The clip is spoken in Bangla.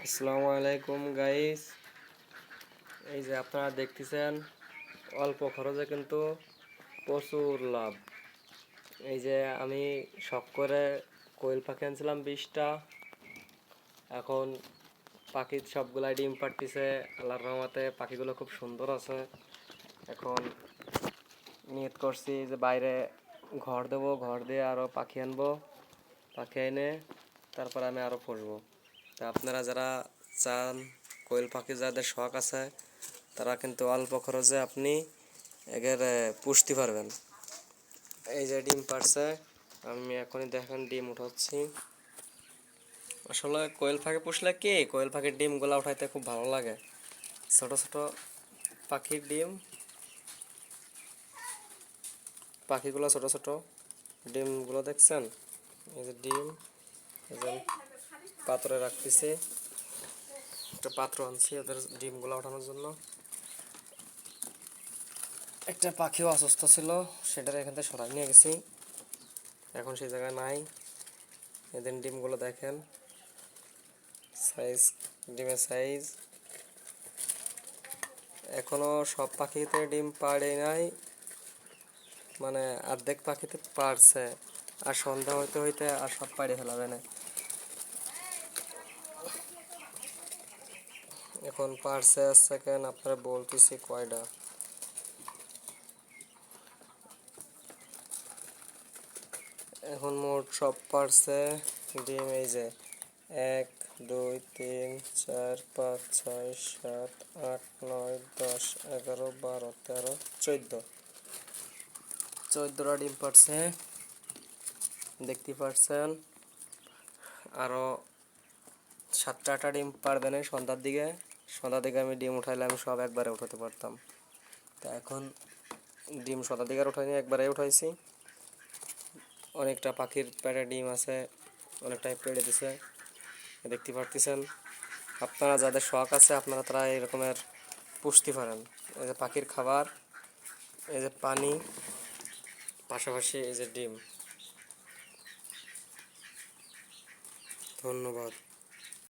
আসসালামু আলাইকুম গাইস। এই যে আপনারা দেখতেছেন অল্প খরচে কিন্তু প্রচুর লাভ। এই যে আমি শখ করে কোয়েল পাখি আনছিলাম 20টা। এখন পাখি সবগুলাই ডিম পাড়তেছে। আল্লাহর রহমতে পাখিগুলো খুব সুন্দর আছে। এখন নিয়ত করছি যে বাইরে ঘর দেবো, ঘর দিয়ে আরও পাখি আনবো। পাখি এনে তারপর আমি আরও পুষবো। তা আপনারা যারা চান কোয়েল পাখি যাদের শখ আছে তারা কিন্তু অল্প খরচে আপনি এদের পুষতে পারবেন। এই যে ডিম পারছে, আমি এখনই দেখেন ডিম উঠাচ্ছি। আসলে কোয়েল পাখি পুষলে কি কোয়েল পাখির ডিমগুলো উঠাইতে খুব ভালো লাগে। ছোট ছোট পাখির ডিম, পাখিগুলো ছোট ছোট ডিমগুলো দেখছেন? এই যে ডিম, এই যে পাত্রে রাখতেছি, একটা পাত্র আনছি ওদের ডিমগুলো ওঠানোর জন্য। একটা পাখিও অসুস্থ ছিল, সেটার এখান থেকে সরাই নিয়ে গেছি, এখন সেই জায়গায় নাই। এদের ডিমগুলো দেখেন, সাইজ, ডিমের সাইজ। এখনো সব পাখিতে ডিম পাড়ে নাই, মানে অর্ধেক পাখিতে পারছে, আর সন্ধ্যা হইতে হইতে আর সব পাড়ে ফেলাবে না। এখন পারছে সেকেন্ড আপনারা বলতেছি কয়টা। এখন মোট সব পারছে ডিম এই যে 1 2 3 4 5 6 7 8 9 10 11 12 13 14টা ডিম পারছে, দেখতে পারছেন। আরও 7টা ডিম পারবে না সন্ধ্যার দিকে আমি ডিম উঠাইলে আমি সব একবারে উঠাতে পারতাম। তা এখন ডিম সন্ধ্যার দিকে উঠাইনি, একবারে উঠাইছি। অনেকটা পাখির পেটে ডিম আছে, অনেকটাই পেড়ে দিছে, দেখতে পারতেছেন। আপনারা যাদের শখ আছে আপনারা তারা এই রকমের পুষতে পারেন। এই যে পাখির খাবার, এই যে পানি, পাশাপাশি এই যে ডিম। ধন্যবাদ।